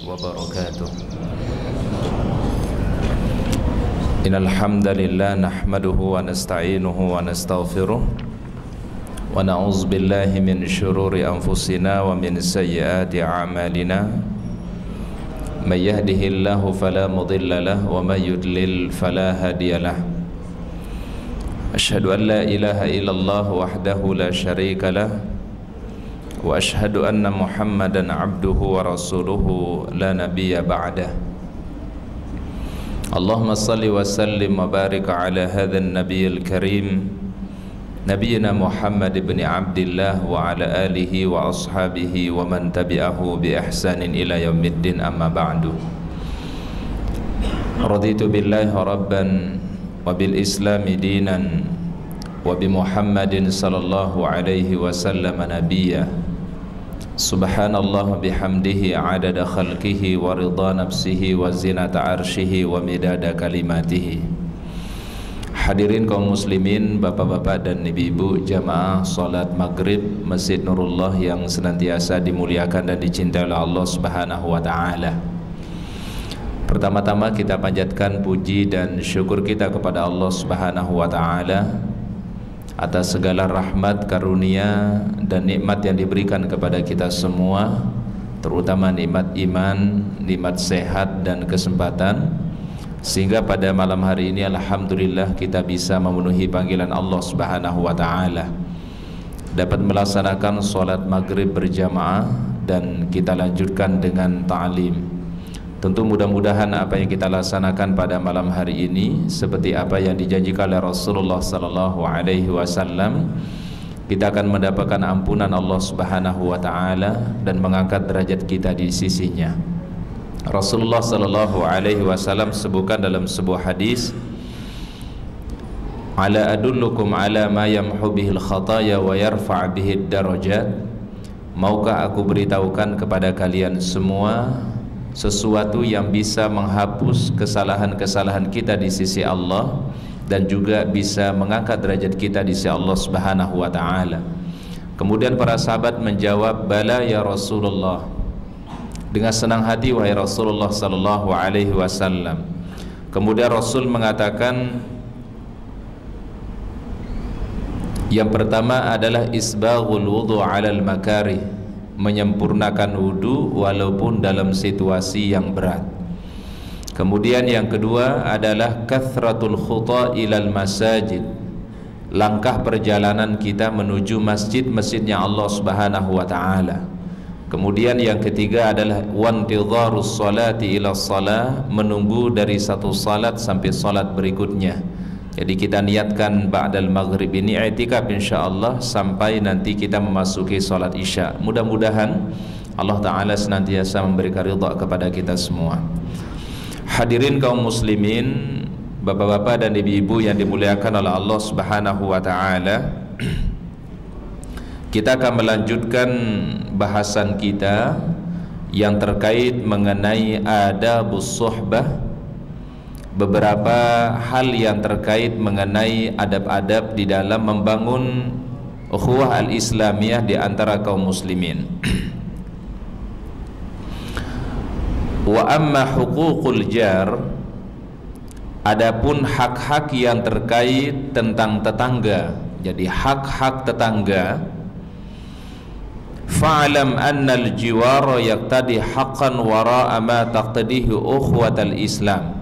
wabarakatuh. Innal hamdalillah nahmaduhu wa nasta'inuhu wa nastaghfiruh wa na'udzu billahi min syururi anfusina wa min sayyiati a'malina. May yahdihillahu fala mudilla lahu wa may yudlil fala hadiyalah. Asyhadu an la ilaha illallah wahdahu la syarika lah wa asyhadu anna Muhammadan abduhu wa rasuluhu la nabiyya ba'dah. Allahumma salli wa sallim wa barik ala hadzal nabiyil karim nabiyina Muhammad ibn Abdillah wa ala alihi wa ashabihi wa man tabi'ahu bi ihsanin ila yaumiddin, amma ba'du. Raditu billahi rabban wa bil islami dinan wa bi Muhammadin sallallahu alaihi wasallam nabiyya. Subhanallah bihamdihi adada khalqihi wa ridha nafsihi wa zinata arshihi wa midada kalimatihi. Hadirin kaum muslimin, bapak-bapak dan ibu-ibu, jamaah salat maghrib Masjid Nurullah yang senantiasa dimuliakan dan dicintai oleh Allah Subhanahu wa taala. Pertama-tama kita panjatkan puji dan syukur kita kepada Allah Subhanahu wa taala atas segala rahmat, karunia dan nikmat yang diberikan kepada kita semua, terutama nikmat iman, nikmat sehat dan kesempatan, sehingga pada malam hari ini alhamdulillah kita bisa memenuhi panggilan Allah Subhanahu wa taala, dapat melaksanakan salat maghrib berjamaah dan kita lanjutkan dengan ta'lim. Tentu mudah-mudahan apa yang kita laksanakan pada malam hari ini seperti apa yang dijanjikan oleh Rasulullah sallallahu alaihi wasallam, kita akan mendapatkan ampunan Allah Subhanahu wa taala dan mengangkat derajat kita di sisinya. Rasulullah sallallahu alaihi wasallam sebutkan dalam sebuah hadis, "Ala adullukum ala ma yamhu bihil khataya wa yarfa' bihid darajat." Maukah aku beritahukan kepada kalian semua sesuatu yang bisa menghapus kesalahan-kesalahan kita di sisi Allah dan juga bisa mengangkat derajat kita di sisi Allah Subhanahu wa taala. Kemudian para sahabat menjawab, "Bala ya Rasulullah." Dengan senang hati, wahai Rasulullah sallallahu alaihi wasallam. Kemudian Rasul mengatakan, yang pertama adalah isbaghul wudu 'alal makarih, menyempurnakan wudu walaupun dalam situasi yang berat. Kemudian yang kedua adalah kathratul khuta ilal masajid, langkah perjalanan kita menuju masjid-masjidnya Allah Subhanahu wa taala. Kemudian yang ketiga adalah wantidharus salati ila shalah, menunggu dari satu salat sampai salat berikutnya. Jadi kita niatkan ba'dal maghrib ini i'tikaf insyaallah sampai nanti kita memasuki salat isya. Mudah-mudahan Allah taala senantiasa memberikan ridha kepada kita semua. Hadirin kaum muslimin, bapak-bapak dan ibu-ibu yang dimuliakan oleh Allah Subhanahu wa taala, kita akan melanjutkan bahasan kita yang terkait mengenai adabus suhbah, beberapa hal yang terkait mengenai adab-adab di dalam membangun ukhuwah al-islamiyah di antara kaum muslimin. Wa amma huququl jar, adapun hak-hak yang terkait tentang tetangga, jadi hak-hak tetangga, fa'lam annal jiwara yaqtadi haqqan wara'a ma taqtadihi ukhuwatal islam.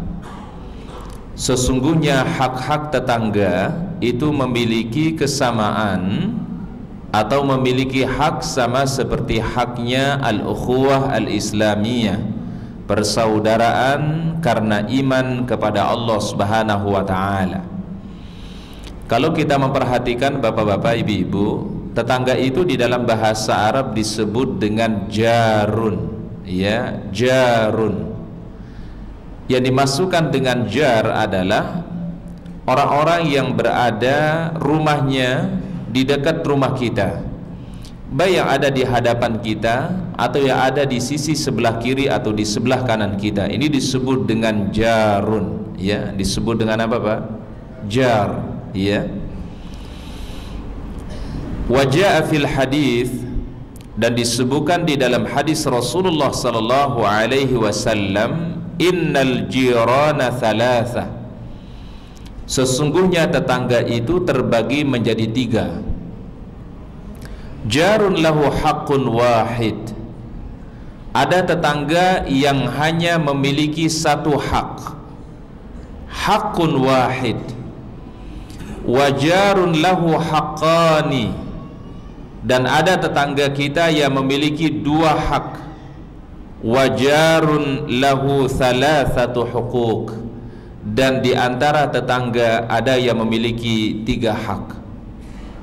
Sesungguhnya hak-hak tetangga itu memiliki kesamaan atau memiliki hak sama seperti haknya al-ukhuwah al-islamiyah, persaudaraan karena iman kepada Allah Subhanahu wa taala. Kalau kita memperhatikan bapak-bapak, ibu-ibu, tetangga itu di dalam bahasa Arab disebut dengan jarun, ya, jarun. Yang dimasukkan dengan jar adalah orang-orang yang berada rumahnya di dekat rumah kita, baik yang ada di hadapan kita atau yang ada di sisi sebelah kiri atau di sebelah kanan kita. Ini disebut dengan jarun, ya, disebut dengan apa, Pak? Jar, ya. Wajah fil hadis dan disebutkan di dalam hadis Rasulullah sallallahu alaihi wasallam, innal jirana thalatha, sesungguhnya tetangga itu terbagi menjadi tiga. Jarun lahu haqqun wahid, ada tetangga yang hanya memiliki satu hak, haqqun wahid. Wajarun lahu haqqani, dan ada tetangga kita yang memiliki dua hak. Wajarun lahu thalathatu huquq, dan di antara tetangga ada yang memiliki tiga hak.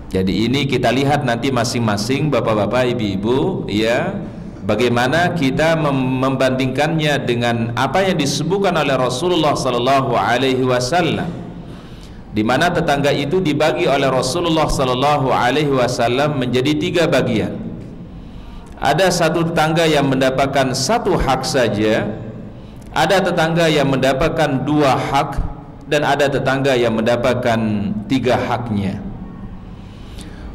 Jadi ini kita lihat nanti masing-masing bapak-bapak, ibu-ibu, ya, bagaimana kita membandingkannya dengan apa yang disebutkan oleh Rasulullah sallallahu alaihi wasallam, di mana tetangga itu dibagi oleh Rasulullah sallallahu alaihi wasallam menjadi tiga bagian. Ada satu tetangga yang mendapatkan satu hak saja, ada tetangga yang mendapatkan dua hak, dan ada tetangga yang mendapatkan tiga haknya.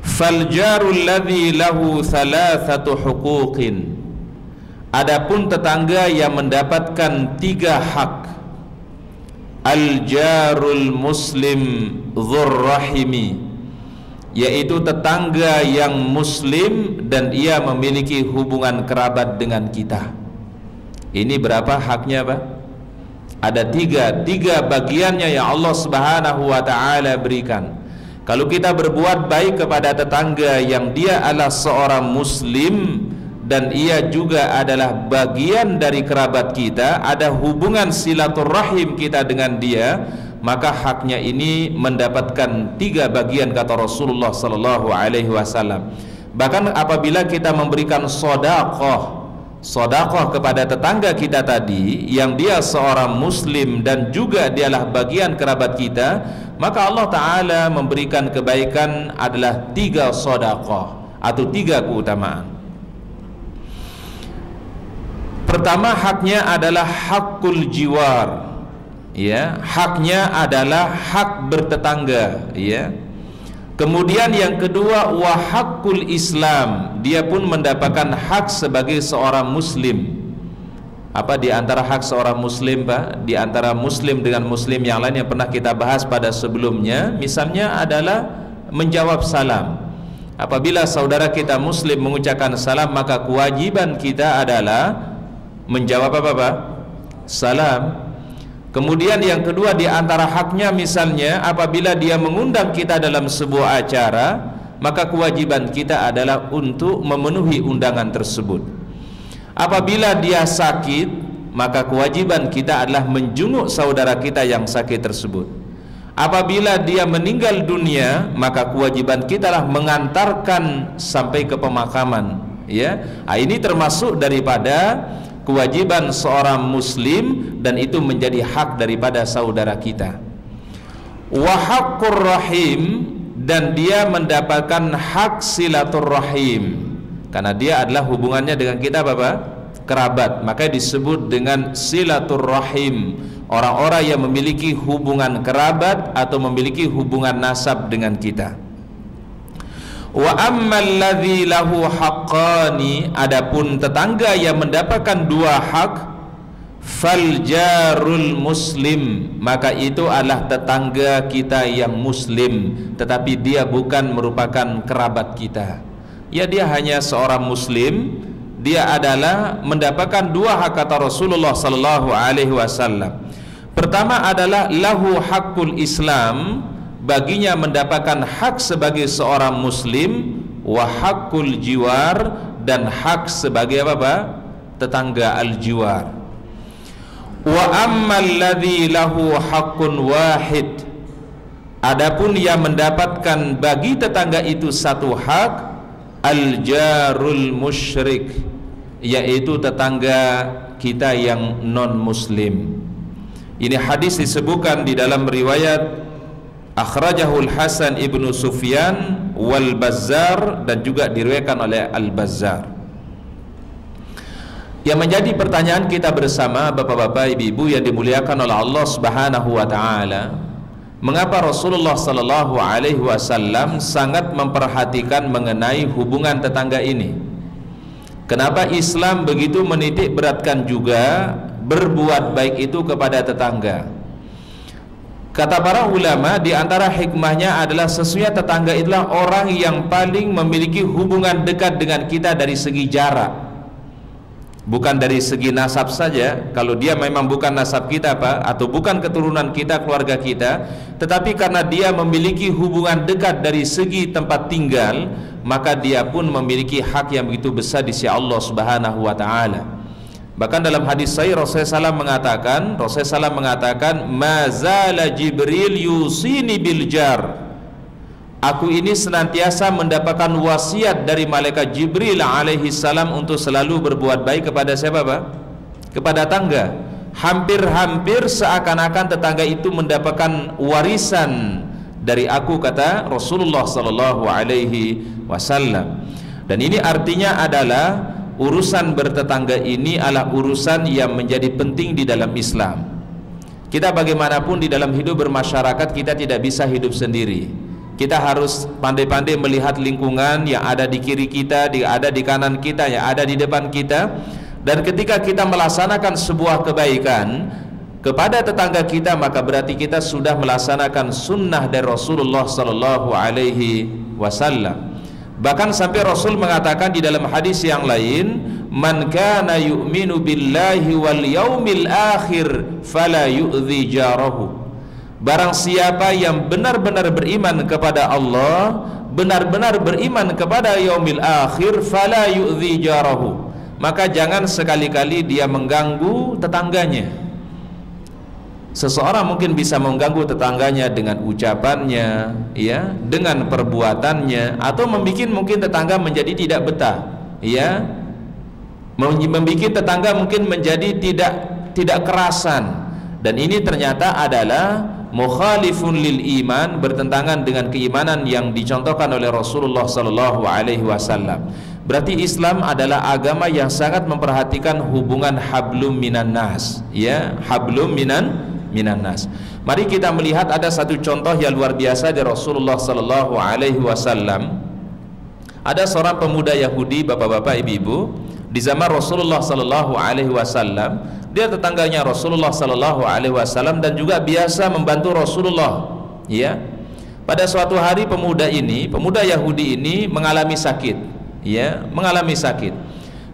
Fal jarul ladzi lahu thalathatu huquqin, adapun tetangga yang mendapatkan tiga hak, al-jarul muslim dzurrahimi, yaitu tetangga yang muslim dan ia memiliki hubungan kerabat dengan kita. Ini berapa haknya, Pak? Ada tiga bagiannya yang Allah Subhanahu wa ta'ala berikan. Kalau kita berbuat baik kepada tetangga yang dia adalah seorang muslim dan ia juga adalah bagian dari kerabat kita, ada hubungan silaturahim kita dengan dia, maka haknya ini mendapatkan tiga bagian, kata Rasulullah sallallahu alaihi wasallam. Bahkan apabila kita memberikan sedekah kepada tetangga kita tadi yang dia seorang muslim dan juga dialah bagian kerabat kita, maka Allah Ta'ala memberikan kebaikan adalah tiga sedekah atau tiga keutamaan. Pertama, haknya adalah hakul jiwar, ya, haknya adalah hak bertetangga, ya. Kemudian yang kedua, wa hakul Islam, dia pun mendapatkan hak sebagai seorang muslim. Apa di antara hak seorang muslim, Pak? Di antara muslim dengan muslim yang lain yang pernah kita bahas pada sebelumnya, misalnya adalah menjawab salam. Apabila saudara kita muslim mengucapkan salam, maka kewajiban kita adalah menjawab apa, Pak? Salam. Kemudian yang kedua, di antara haknya misalnya apabila dia mengundang kita dalam sebuah acara, maka kewajiban kita adalah untuk memenuhi undangan tersebut. Apabila dia sakit, maka kewajiban kita adalah menjenguk saudara kita yang sakit tersebut. Apabila dia meninggal dunia, maka kewajiban kita adalah mengantarkan sampai ke pemakaman, ya. Nah, ini termasuk daripada kewajiban seorang muslim dan itu menjadi hak daripada saudara kita. Wa haqqur rahim, dan dia mendapatkan hak silaturrahim karena dia adalah hubungannya dengan kita, Bapak, kerabat, maka disebut dengan silaturrahim, orang-orang yang memiliki hubungan kerabat atau memiliki hubungan nasab dengan kita. Wa ammal ladzi lahu haqqani, adapun tetangga yang mendapatkan dua hak, fal jarul muslim, maka itu adalah tetangga kita yang muslim tetapi dia bukan merupakan kerabat kita. Ya, dia hanya seorang muslim, dia adalah mendapatkan dua hak, kata Rasulullah sallallahu alaihi wasallam. Pertama adalah lahu haqqul Islam, baginya mendapatkan hak sebagai seorang muslim, wa haqqul jiwar, dan hak sebagai apa, Pak? Tetangga al-jiwar. Wa ammal ladzi lahu haqqun wahid, adapun yang mendapatkan bagi tetangga itu satu hak, al-jarul musyrik, yaitu tetangga kita yang non muslim. Ini hadis disebutkan di dalam riwayat akhrajahul Hasan ibnu Sufyan wal Bazzar, dan juga diriwayatkan oleh Al-Bazzar. Yang menjadi pertanyaan kita bersama, bapak-bapak, ibu-ibu yang dimuliakan oleh Allah Subhanahu wa taala, mengapa Rasulullah sallallahu alaihi wasallam sangat memperhatikan mengenai hubungan tetangga ini? Kenapa Islam begitu menitik beratkan juga berbuat baik itu kepada tetangga? Kata para ulama, di antara hikmahnya adalah sesungguhnya tetangga itulah orang yang paling memiliki hubungan dekat dengan kita dari segi jarak, bukan dari segi nasab saja. Kalau dia memang bukan nasab kita atau bukan keturunan kita, keluarga kita, tetapi karena dia memiliki hubungan dekat dari segi tempat tinggal, maka dia pun memiliki hak yang begitu besar di sisi Allah Subhanahu wa taala. Bahkan dalam hadis sahih Rasulullah SAW mengatakan, mazala Jibril yusini bil jar. Aku ini senantiasa mendapatkan wasiat dari malaikat Jibril alaihi salam untuk selalu berbuat baik kepada siapa, Pak? Kepada tangga. Hampir-hampir seakan-akan tetangga itu mendapatkan warisan dari aku, kata Rasulullah sallallahu alaihi wasallam. Dan ini artinya adalah urusan bertetangga ini adalah urusan yang menjadi penting di dalam Islam. Kita bagaimanapun di dalam hidup bermasyarakat, kita tidak bisa hidup sendiri. Kita harus pandai-pandai melihat lingkungan yang ada di kiri kita, ada di kanan kita, yang ada di depan kita. Dan ketika kita melaksanakan sebuah kebaikan kepada tetangga kita, maka berarti kita sudah melaksanakan sunnah dari Rasulullah sallallahu alaihi wasallam. Bahkan sampai Rasul mengatakan di dalam hadis yang lain, man kana yu'minu billahi wal yaumil akhir fala yu'dhi jarahu. Barang siapa yang benar-benar beriman kepada Allah, benar-benar beriman kepada yaumil akhir, fala yu'dhi jarahu, maka jangan sekali-kali dia mengganggu tetangganya. Seseorang mungkin bisa mengganggu tetangganya dengan ucapannya, ya, dengan perbuatannya, atau membuat mungkin tetangga menjadi tidak betah, ya, membuat tetangga mungkin menjadi tidak kerasan. Dan ini ternyata adalah mukhalifun lil iman, bertentangan dengan keimanan yang dicontohkan oleh Rasulullah sallallahu alaihi wasallam. Berarti Islam adalah agama yang sangat memperhatikan hubungan hablum minan nas, ya, hablum minan nas. Mari kita melihat ada satu contoh yang luar biasa dari Rasulullah sallallahu alaihi wasallam. Ada seorang pemuda Yahudi, bapak-bapak, ibu-ibu, di zaman Rasulullah sallallahu alaihi wasallam. Dia tetangganya Rasulullah sallallahu alaihi wasallam dan juga biasa membantu Rasulullah, ya. Pada suatu hari pemuda Yahudi ini mengalami sakit, ya, mengalami sakit.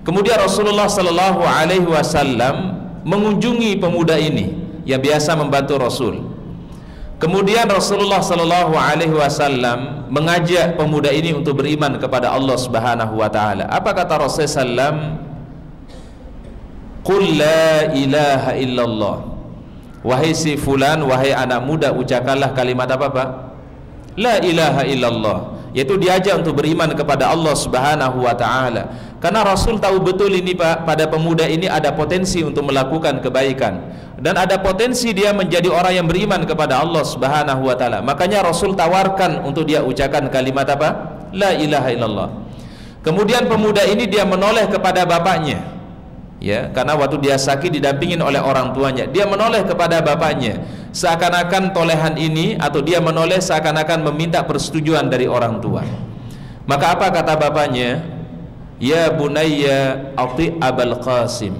Kemudian Rasulullah sallallahu alaihi wasallam mengunjungi pemuda ini yang biasa membantu Rasul. Kemudian Rasulullah sallallahu alaihi wasallam mengajak pemuda ini untuk beriman kepada Allah Subhanahu wa taala. Apa kata Rasulullah sallam? Qul la ilaha illallah. Wahai si fulan, wahai anak muda, ucapkanlah kalimat apa, Pak? La ilaha illallah. Yaitu diajak untuk beriman kepada Allah Subhanahu wa taala. Karena Rasul tahu betul ini, Pak, pada pemuda ini ada potensi untuk melakukan kebaikan dan ada potensi dia menjadi orang yang beriman kepada Allah Subhanahu wa taala. Makanya Rasul tawarkan untuk dia ucapkan kalimat apa? La ilaha illallah. Kemudian pemuda ini dia menoleh kepada bapaknya, ya, karena waktu dia sakit didampingin oleh orang tuanya. Dia menoleh kepada bapaknya, seakan-akan tolehan ini atau dia menoleh seakan-akan meminta persetujuan dari orang tua. Maka apa kata bapaknya? Ya bunayya ati Abul Qasim.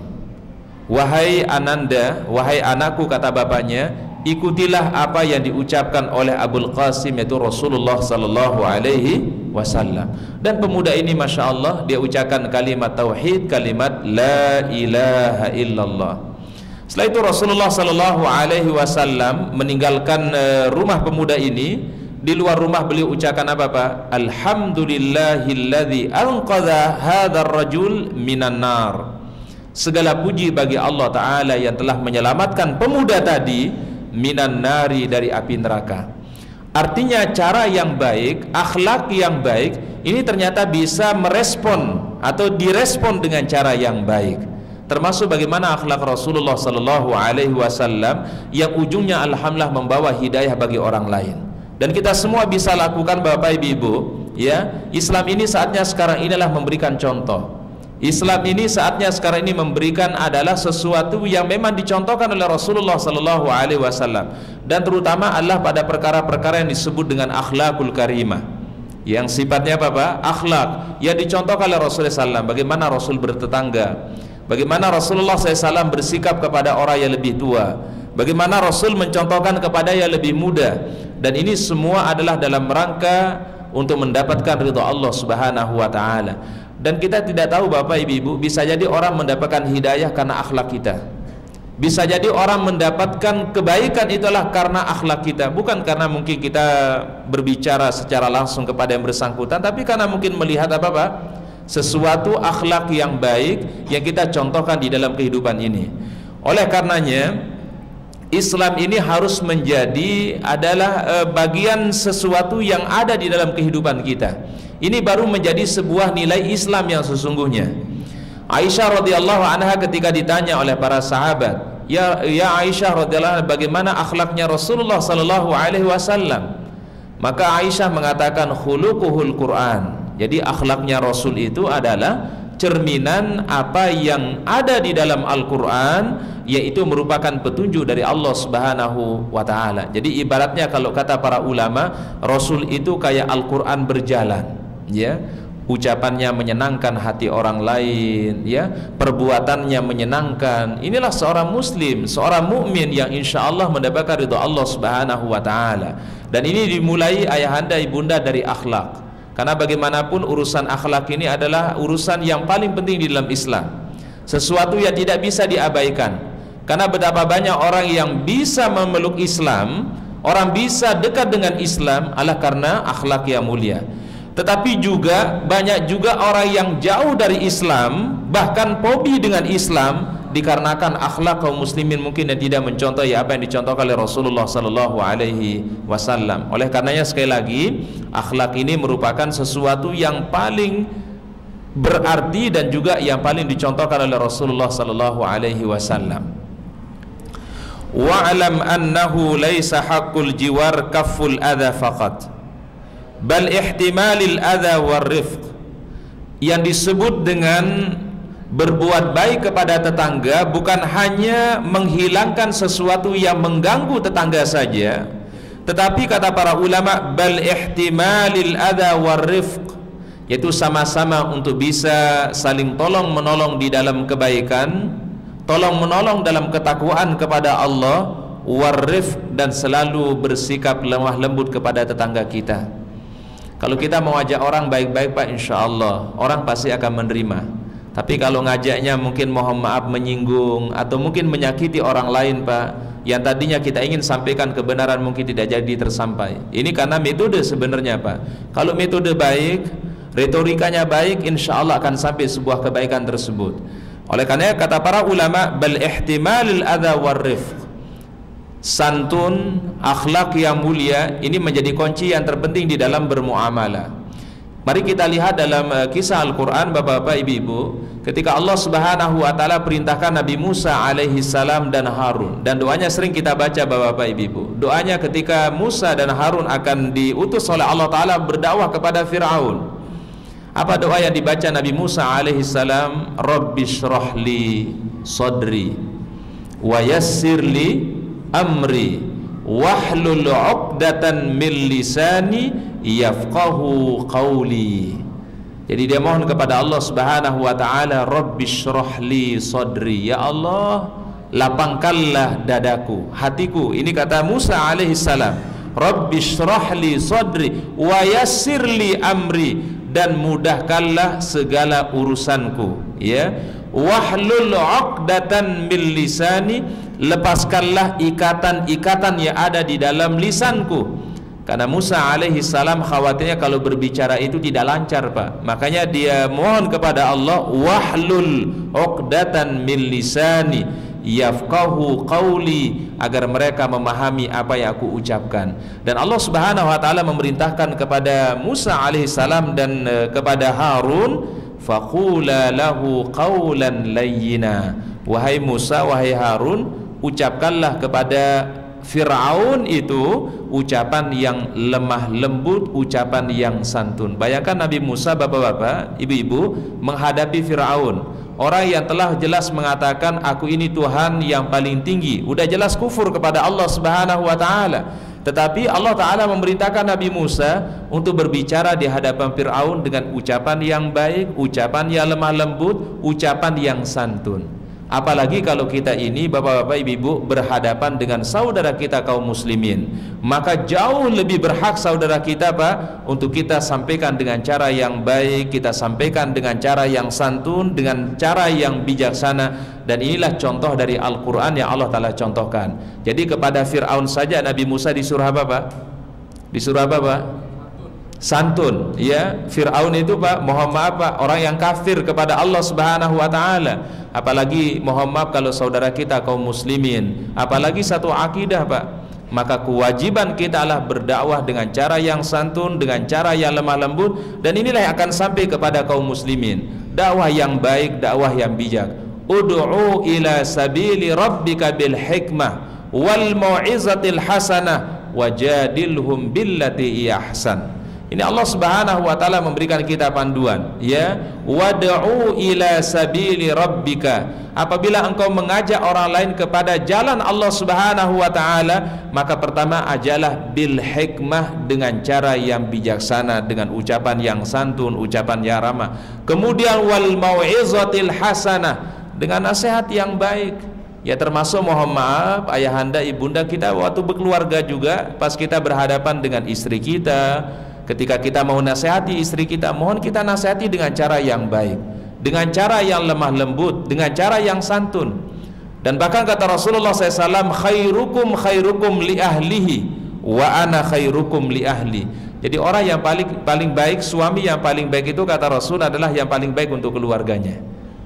Wahai ananda, wahai anakku, kata bapaknya, ikutilah apa yang diucapkan oleh Abul Qasim, yaitu Rasulullah sallallahu alaihi wasallam. Dan pemuda ini Masya Allah, dia ucapkan kalimat tauhid, kalimat la ilaha illallah. Setelah itu Rasulullah sallallahu alaihi wasallam meninggalkan rumah pemuda ini. Di luar rumah beliau ucapkan apa, Pak? Alhamdulillahilladzi anqadha hadzal rajul minan nar. Segala puji bagi Allah Ta'ala yang telah menyelamatkan pemuda tadi minan nari, dari api neraka. Artinya cara yang baik, akhlak yang baik ini ternyata bisa merespon atau direspon dengan cara yang baik. Termasuk bagaimana akhlak Rasulullah sallallahu alaihi wasallam yang ujungnya alhamdulillah membawa hidayah bagi orang lain. Dan kita semua bisa lakukan, Bapak Ibu, ya. Islam ini saatnya sekarang inilah memberikan contoh. Islam ini saatnya sekarang ini memberikan adalah sesuatu yang memang dicontohkan oleh Rasulullah sallallahu alaihi wasallam, dan terutama adalah pada perkara-perkara yang disebut dengan akhlakul karimah, Yang sifatnya apa Pak? Akhlak. Ya dicontohkan oleh Rasulullah SAW. Bagaimana Rasul bertetangga, bagaimana Rasulullah SAW bersikap kepada orang yang lebih tua, bagaimana Rasul mencontohkan kepada yang lebih muda. Dan ini semua adalah dalam rangka untuk mendapatkan ridha Allah Subhanahu wa taala. Dan kita tidak tahu Bapak Ibu, bisa jadi orang mendapatkan hidayah karena akhlak kita. Bisa jadi orang mendapatkan kebaikan itulah karena akhlak kita, bukan karena mungkin kita berbicara secara langsung kepada yang bersangkutan, tapi karena mungkin melihat apa Pak? Sesuatu akhlak yang baik yang kita contohkan di dalam kehidupan ini. Oleh karenanya Islam ini harus menjadi adalah bagian sesuatu yang ada di dalam kehidupan kita. Ini baru menjadi sebuah nilai Islam yang sesungguhnya. Aisyah radhiyallahu anha ketika ditanya oleh para sahabat, ya Aisyah radhiyallahu anha, bagaimana akhlaknya Rasulullah sallallahu alaihi wasallam? Maka Aisyah mengatakan khuluquhul Quran. Jadi akhlaknya Rasul itu adalah cerminan apa yang ada di dalam Al-Quran, yaitu merupakan petunjuk dari Allah Subhanahu wa ta'ala. Jadi ibaratnya kalau kata para ulama, Rasul itu kayak Al-Quran berjalan, ya, ucapannya menyenangkan hati orang lain, ya, perbuatannya menyenangkan. Inilah seorang muslim, seorang mukmin yang insya Allah mendapatkan ridha Allah Subhanahu wa ta'ala. Dan ini dimulai ayahanda ibunda dari akhlak. Karena bagaimanapun urusan akhlak ini adalah urusan yang paling penting di dalam Islam, sesuatu yang tidak bisa diabaikan. Karena betapa banyak orang yang bisa memeluk Islam, orang bisa dekat dengan Islam adalah karena akhlak yang mulia. Tetapi juga banyak juga orang yang jauh dari Islam, bahkan fobi dengan Islam, dikarenakan akhlak kaum muslimin mungkin yang tidak mencontoh ya apa yang dicontohkan oleh Rasulullah sallallahu alaihi wasallam. Oleh karenanya sekali lagi, akhlak ini merupakan sesuatu yang paling berarti dan juga yang paling dicontohkan oleh Rasulullah sallallahu alaihi wasallam. Wa'lam annahu laisa haqqul jiwar kafful adha faqat, bal ihtimalil adha warrifq. Yang disebut dengan berbuat baik kepada tetangga bukan hanya menghilangkan sesuatu yang mengganggu tetangga saja, tetapi kata para ulama bal ihtimalil adha warrifq, yaitu sama-sama untuk bisa saling tolong menolong di dalam kebaikan, tolong menolong dalam ketakwaan kepada Allah, warrifq, dan selalu bersikap lemah lembut kepada tetangga kita. Kalau kita mau ajak orang baik-baik Pak, insya Allah orang pasti akan menerima. Tapi kalau ngajaknya mungkin mohon maaf menyinggung atau mungkin menyakiti orang lain Pak, yang tadinya kita ingin sampaikan kebenaran mungkin tidak jadi tersampai. Ini karena metode sebenarnya Pak. Kalau metode baik, retorikanya baik, insya Allah akan sampai sebuah kebaikan tersebut. Oleh karena kata para ulama bal ihtimalil adha warrifq, santun, akhlak yang mulia ini menjadi kunci yang terpenting di dalam bermuamalah. Mari kita lihat dalam kisah Al-Quran Bapak-bapak Ibu-ibu, ketika Allah Subhanahu wa ta'ala perintahkan Nabi Musa alaihi salam dan Harun, dan doanya sering kita baca Bapak-bapak Ibu-ibu. Doanya ketika Musa dan Harun akan diutus oleh Allah ta'ala berdakwah kepada Fir'aun. Apa doa yang dibaca Nabi Musa alaihi salam? Rabbi shrahli sadri wa yassirli amri wahlul 'uqdatan min lisani yafqahu qawli. Jadi dia mohon kepada Allah Subhanahu wa taala, Rabbi shrahli sadri, ya Allah lapangkanlah dadaku, hatiku. Ini kata Musa alaihi salam, Rabbi shrahli sadri wa yassirli amri, dan mudahkanlah segala urusanku, ya. Wahlul 'uqdatan min lisani, lepaskanlah ikatan-ikatan yang ada di dalam lisanku. Karena Musa alaihi salam khawatirnya kalau berbicara itu tidak lancar Pak. Makanya dia mohon kepada Allah, wahlul 'uqdatan min lisani yafqahu qawli, agar mereka memahami apa yang aku ucapkan. Dan Allah Subhanahu wa taala memerintahkan kepada Musa alaihi salam dan kepada Harun, faqula lahu qawlan layyina. Wahai Musa, wahai Harun, ucapkanlah kepada Fir'aun itu ucapan yang lemah lembut, ucapan yang santun. Bayangkan Nabi Musa, bapak-bapak, ibu-ibu, menghadapi Fir'aun, orang yang telah jelas mengatakan aku ini Tuhan yang paling tinggi, udah jelas kufur kepada Allah Subhanahu wa ta'ala. Tetapi Allah Ta'ala memerintahkan Nabi Musa untuk berbicara di hadapan Fir'aun dengan ucapan yang baik, ucapan yang lemah lembut, ucapan yang santun. Apalagi kalau kita ini bapak-bapak ibu-ibu berhadapan dengan saudara kita kaum muslimin, maka jauh lebih berhak saudara kita Pak untuk kita sampaikan dengan cara yang baik, kita sampaikan dengan cara yang santun, dengan cara yang bijaksana. Dan inilah contoh dari Al-Quran yang Allah Ta'ala contohkan. Jadi kepada Fir'aun saja Nabi Musa disuruh apa Pak? Disuruh apa Pak? Santun. Ya, Fir'aun itu Pak, mohon maaf Pak, orang yang kafir kepada Allah Subhanahu wa Ta'ala. Apalagi mohon maaf kalau saudara kita kaum muslimin, apalagi satu akidah Pak, maka kewajiban kita adalah berdakwah dengan cara yang santun, dengan cara yang lemah lembut, dan inilah yang akan sampai kepada kaum muslimin. Dakwah yang baik, dakwah yang bijak. Ud'u ila sabili rabbika bil hikmah wal mau'izatil hasanah wajadilhum billati ahsan. Ini Allah Subhanahu wa Ta'ala memberikan kita panduan, ya, wad'u ila sabili rabbika. Apabila engkau mengajak orang lain kepada jalan Allah Subhanahu wa Ta'ala, maka pertama ajalah bil hikmah, dengan cara yang bijaksana, dengan ucapan yang santun, ucapan yang ramah. Kemudian wal mau'izatil hasanah, dengan nasihat yang baik. Ya, termasuk mohon maaf ayahanda ibunda kita waktu berkeluarga juga, pas kita berhadapan dengan istri kita, ketika kita mau nasihati istri kita, mohon kita nasihati dengan cara yang baik, dengan cara yang lemah lembut, dengan cara yang santun. Dan bahkan kata Rasulullah SAW, khairukum khairukum li ahlihi wa ana khairukum li ahli. Jadi orang yang paling baik, suami yang paling baik itu kata Rasul adalah yang paling baik untuk keluarganya.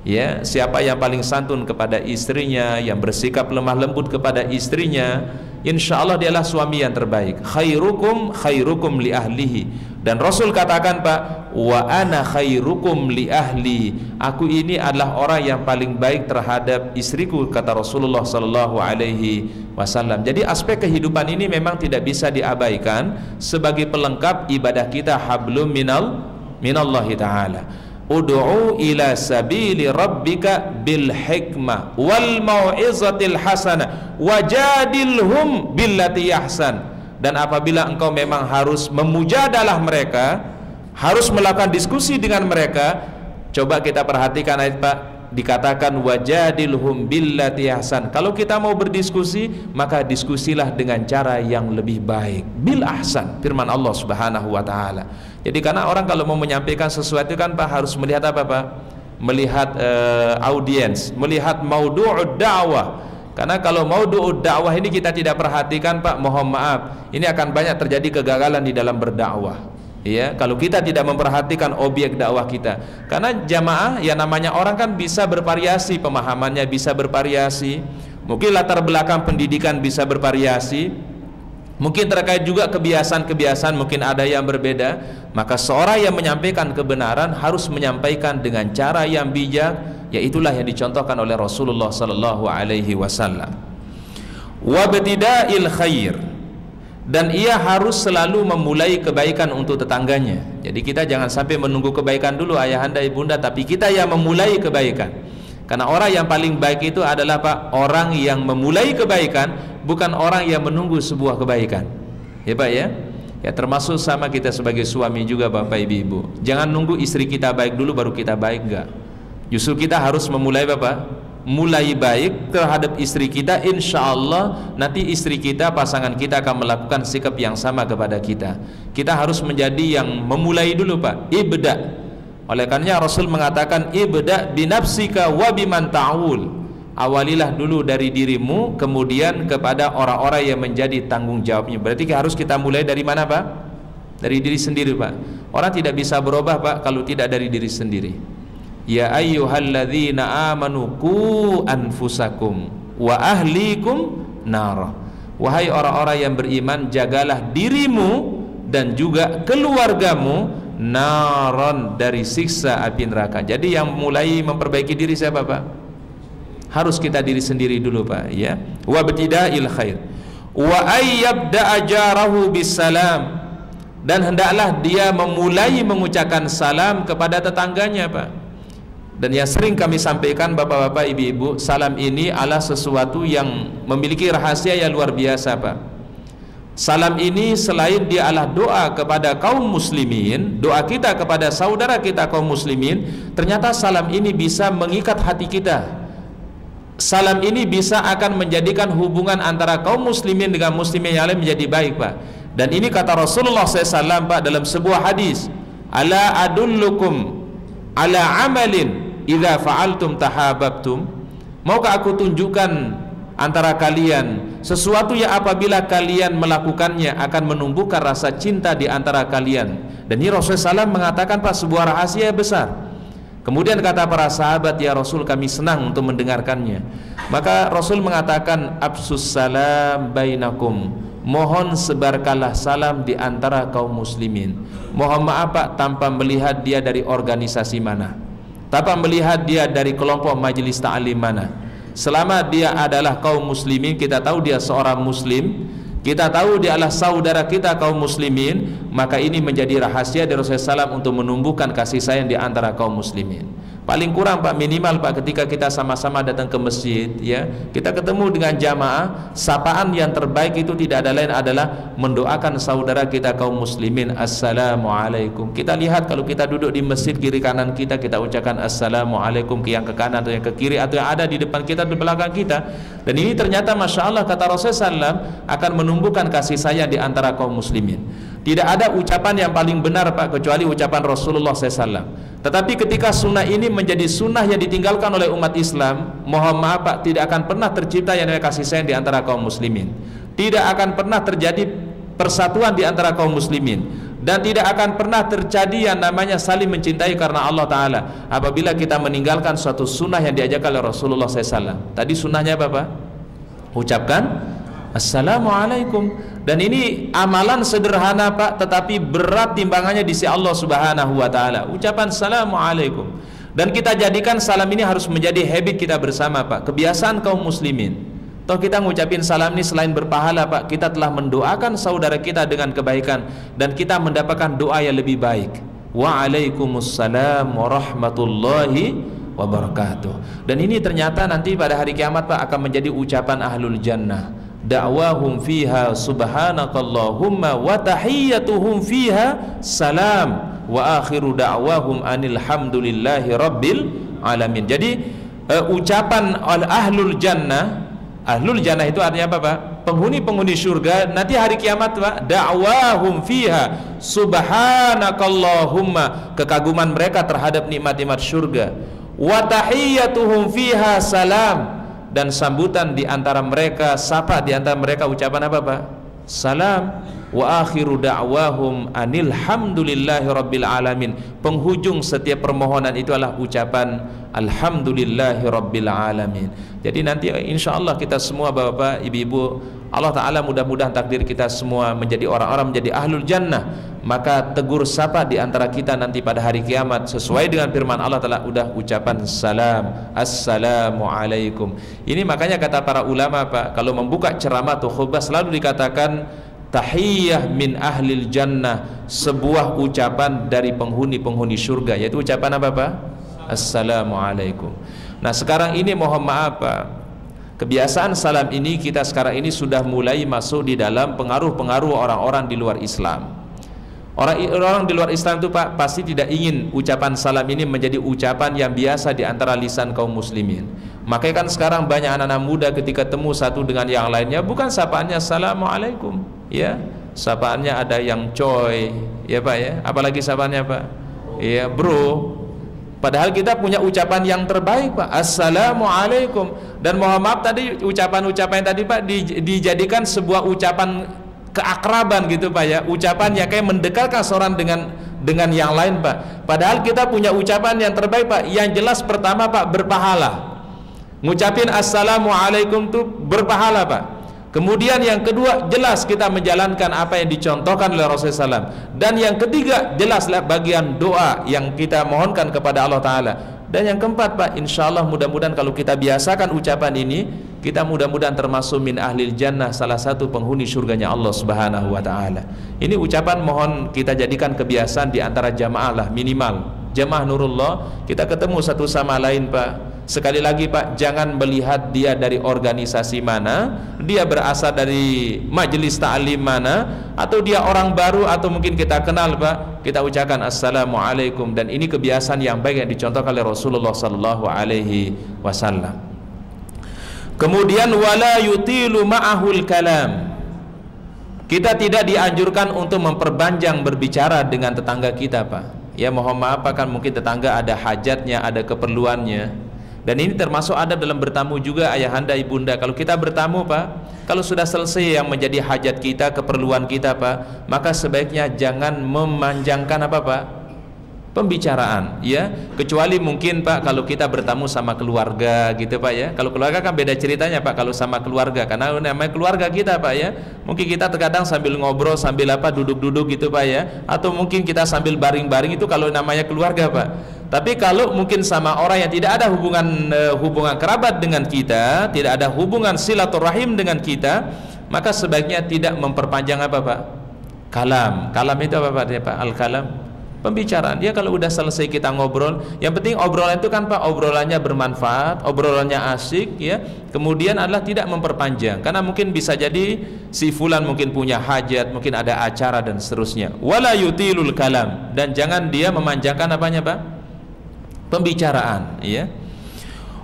Ya, siapa yang paling santun kepada istrinya, yang bersikap lemah lembut kepada istrinya, insya Allah dialah suami yang terbaik. Khairukum khairukum li ahlihi. Dan Rasul katakan Pak, wa ana khairukum li ahli. Aku ini adalah orang yang paling baik terhadap istriku, kata Rasulullah sallallahu alaihi wasallam. Jadi aspek kehidupan ini memang tidak bisa diabaikan sebagai pelengkap ibadah kita hablum minallahi ta'ala. Ud'u ila sabili rabbika bil hikmah wal mau'izatil hasanah wajadilhum billati ahsan. Dan apabila engkau memang harus memujadalah mereka, harus melakukan diskusi dengan mereka, coba kita perhatikan ayat Pak, dikatakan wajadilhum billati ahsan. Kalau kita mau berdiskusi, maka diskusilah dengan cara yang lebih baik, bil ahsan, firman Allah Subhanahu wa Ta'ala. Jadi karena orang kalau mau menyampaikan sesuatu kan Pak harus melihat apa Pak? Melihat audiens, melihat maudu'ud da'wah. Karena kalau maudu'ud da'wah ini kita tidak perhatikan Pak, mohon maaf, ini akan banyak terjadi kegagalan di dalam berdakwah. Ya, kalau kita tidak memperhatikan objek dakwah kita. Karena jamaah yang namanya orang kan bisa bervariasi pemahamannya, bisa bervariasi. Mungkin latar belakang pendidikan bisa bervariasi. Mungkin terkait juga kebiasaan-kebiasaan mungkin ada yang berbeda. Maka seorang yang menyampaikan kebenaran harus menyampaikan dengan cara yang bijak, yaitulah yang dicontohkan oleh Rasulullah sallallahu alaihi wasallam. Wabtida'il khair, dan ia harus selalu memulai kebaikan untuk tetangganya. Jadi kita jangan sampai menunggu kebaikan dulu ayahanda ibunda, tapi kita yang memulai kebaikan. Karena orang yang paling baik itu adalah Pak, orang yang memulai kebaikan, bukan orang yang menunggu sebuah kebaikan. Ya Pak ya. Ya termasuk sama kita sebagai suami juga Bapak Ibu. Jangan nunggu istri kita baik dulu baru kita baik, enggak. Justru kita harus memulai Bapak, mulai baik terhadap istri kita, insya Allah nanti istri kita, pasangan kita akan melakukan sikap yang sama kepada kita. Kita harus menjadi yang memulai dulu Pak, ibda. Oleh karenanya Rasul mengatakan ibda binafsika wa biman ta'ul. Awalilah dulu dari dirimu, kemudian kepada orang-orang yang menjadi tanggung jawabnya. Berarti harus kita mulai dari mana Pak? Dari diri sendiri Pak. Orang tidak bisa berubah Pak kalau tidak dari diri sendiri. Ya ayyuhalladzina amanu qu anfusakum wa ahlikum nar. Wahai orang-orang yang beriman, jagalah dirimu dan juga keluargamu naron, dari siksa api neraka. Jadi yang mulai memperbaiki diri siapa Pak? Harus kita diri sendiri dulu Pak ya. Wa btida'il khair wa ayyabda ajarahu bisalam, dan hendaklah dia memulai mengucapkan salam kepada tetangganya Pak. Dan yang sering kami sampaikan bapak-bapak ibu-ibu, salam ini adalah sesuatu yang memiliki rahasia yang luar biasa Pak. Salam ini selain dia adalah doa kepada kaum muslimin, doa kita kepada saudara kita kaum muslimin, ternyata salam ini bisa mengikat hati kita. Salam ini bisa akan menjadikan hubungan antara kaum muslimin dengan muslimin yang lain menjadi baik, Pak. Dan ini kata Rasulullah SAW, Pak, dalam sebuah hadis, ala adullukum ala amalin idza fa'altum tahabbtum. Maukah aku tunjukkan antara kalian sesuatu yang apabila kalian melakukannya akan menumbuhkan rasa cinta di antara kalian. Dan ini Rasulullah SAW mengatakan, Pak, sebuah rahasia besar. Kemudian kata para sahabat, ya Rasul, kami senang untuk mendengarkannya. Maka Rasul mengatakan, absus salam bainakum, mohon sebarkanlah salam di antara kaum muslimin. Mohon maaf, Pak, tanpa melihat dia dari organisasi mana, tanpa melihat dia dari kelompok majelis ta'lim mana. Selama dia adalah kaum muslimin, kita tahu dia seorang muslim, kita tahu dia adalah saudara kita kaum muslimin, maka ini menjadi rahasia dari Rasulullah SAW untuk menumbuhkan kasih sayang di antara kaum muslimin. Paling kurang, Pak, minimal, Pak, ketika kita sama-sama datang ke masjid, ya, kita ketemu dengan jamaah, sapaan yang terbaik itu tidak ada lain adalah mendoakan saudara kita kaum muslimin, assalamualaikum. Kita lihat kalau kita duduk di masjid, kiri kanan kita ucapkan assalamualaikum ke yang ke kanan atau yang ke kiri atau yang ada di depan kita, di belakang kita. Dan ini ternyata Masya Allah, kata Rasulullah SAW, akan menumbuhkan kasih sayang di antara kaum muslimin. Tidak ada ucapan yang paling benar, Pak, kecuali ucapan Rasulullah SAW. Tetapi ketika sunnah ini menjadi sunnah yang ditinggalkan oleh umat Islam, mohon maaf, Pak, tidak akan pernah tercipta yang namanya kasih sayang di antara kaum muslimin. Tidak akan pernah terjadi persatuan di antara kaum muslimin. Dan tidak akan pernah terjadi yang namanya saling mencintai karena Allah Ta'ala apabila kita meninggalkan suatu sunnah yang diajarkan oleh Rasulullah SAW. Tadi sunnahnya apa, Pak? Ucapkan assalamualaikum. Dan ini amalan sederhana, Pak, tetapi berat timbangannya di sisi Allah Subhanahu wa Ta'ala. Ucapan assalamualaikum. Dan kita jadikan salam ini harus menjadi habit kita bersama, Pak, kebiasaan kaum muslimin. Toh kita ngucapin salam ini selain berpahala, Pak, kita telah mendoakan saudara kita dengan kebaikan dan kita mendapatkan doa yang lebih baik. Waalaikumsalam warahmatullahi wabarakatuh. Dan ini ternyata nanti pada hari kiamat, Pak, akan menjadi ucapan ahlul jannah. Da'wahum fiha subhanakallahumma wa tahiyyatuhum fiha salam wa akhiru da'wahum anil hamdulillahi rabbil alamin. Jadi ucapan ahlul jannah, ahlul jannah itu artinya apa, Pak? Penghuni-penghuni surga nanti hari kiamat, Pak, da'wahum fiha subhanakallahumma, kekaguman mereka terhadap nikmat-nikmat surga, wa tahiyyatuhum fiha salam, dan sambutan di antara mereka, sapa di antara mereka ucapan apa, Pak? Salam. Wa akhiru da'wahum anil hamdulillahi rabbil alamin. Penghujung setiap permohonan itu adalah ucapan alhamdulillahi rabbil alamin. Jadi nanti insyaallah kita semua, Bapak, Ibu-ibu, Allah Ta'ala mudah-mudahan takdir kita semua menjadi orang-orang menjadi ahlul jannah. Maka tegur sapa di antara kita nanti pada hari kiamat sesuai dengan firman Allah Ta'ala, udah ucapan salam, assalamualaikum. Ini makanya kata para ulama, Pak, kalau membuka ceramah atau khutbah selalu dikatakan tahiyyah min ahlil jannah, sebuah ucapan dari penghuni-penghuni surga, yaitu ucapan apa, Pak? Assalamualaikum. Nah sekarang ini mohon maaf, Pak, kebiasaan salam ini kita sekarang ini sudah mulai masuk di dalam pengaruh-pengaruh orang-orang di luar Islam. Orang di luar Islam itu, Pak, pasti tidak ingin ucapan salam ini menjadi ucapan yang biasa di antara lisan kaum muslimin. Makanya kan sekarang banyak anak-anak muda ketika temu satu dengan yang lainnya, bukan sapaannya assalamualaikum, ya, sapaannya ada yang coy, ya, Pak, ya, apalagi sapaannya, Pak, ya, bro. Padahal kita punya ucapan yang terbaik, Pak, assalamualaikum. Dan mohon maaf tadi ucapan-ucapan tadi, Pak, dijadikan sebuah ucapan keakraban gitu, Pak, ya, ucapan yang kayak mendekatkan seorang dengan yang lain, Pak. Padahal kita punya ucapan yang terbaik, Pak, yang jelas pertama, Pak, berpahala. Ngucapin assalamualaikum itu berpahala, Pak. Kemudian yang kedua, jelas kita menjalankan apa yang dicontohkan oleh Rasulullah SAW. Dan yang ketiga, jelaslah bagian doa yang kita mohonkan kepada Allah Ta'ala. Dan yang keempat, Pak, insya Allah mudah-mudahan kalau kita biasakan ucapan ini, kita mudah-mudahan termasuk min ahlil jannah, salah satu penghuni surganya Allah Subhanahu wa Ta'ala. Ini ucapan mohon kita jadikan kebiasaan di antara jamaah lah, minimal jamaah Nurullah. Kita ketemu satu sama lain, Pak, Sekali lagi Pak, jangan melihat dia dari organisasi mana, dia berasal dari majelis ta'lim mana, atau dia orang baru atau mungkin kita kenal Pak, kita ucapkan assalamualaikum. Dan ini kebiasaan yang baik yang dicontohkan oleh Rasulullah sallallahu alaihi wasallam. Kemudian wala yutilu ma'ahul kalam. Kita tidak dianjurkan untuk memperpanjang berbicara dengan tetangga kita Pak. Ya mohon maaf Pak, kan mungkin tetangga ada hajatnya, ada keperluannya. Dan ini termasuk ada dalam bertamu juga ayahanda ibunda. Kalau kita bertamu Pak, kalau sudah selesai yang menjadi hajat kita, keperluan kita Pak, maka sebaiknya jangan memanjangkan apa Pak? Pembicaraan, ya. Kecuali mungkin Pak kalau kita bertamu sama keluarga gitu Pak ya. Kalau keluarga kan beda ceritanya Pak kalau sama keluarga, karena namanya keluarga kita Pak ya. Mungkin kita terkadang sambil ngobrol, sambil apa duduk-duduk gitu Pak ya. Atau mungkin kita sambil baring-baring, itu kalau namanya keluarga Pak. Tapi kalau mungkin sama orang yang tidak ada hubungan kerabat dengan kita, tidak ada hubungan silaturahim dengan kita, maka sebaiknya tidak memperpanjang apa Pak? Kalam. Kalam itu apa Pak? Al-kalam, pembicaraan. Ya kalau udah selesai kita ngobrol, yang penting obrolan itu kan Pak, obrolannya bermanfaat, obrolannya asik ya. Kemudian adalah tidak memperpanjang, karena mungkin bisa jadi si fulan mungkin punya hajat, mungkin ada acara dan seterusnya. Wala yutilul kalam, dan jangan dia memanjangkan apanya Pak? Pembicaraan, ya.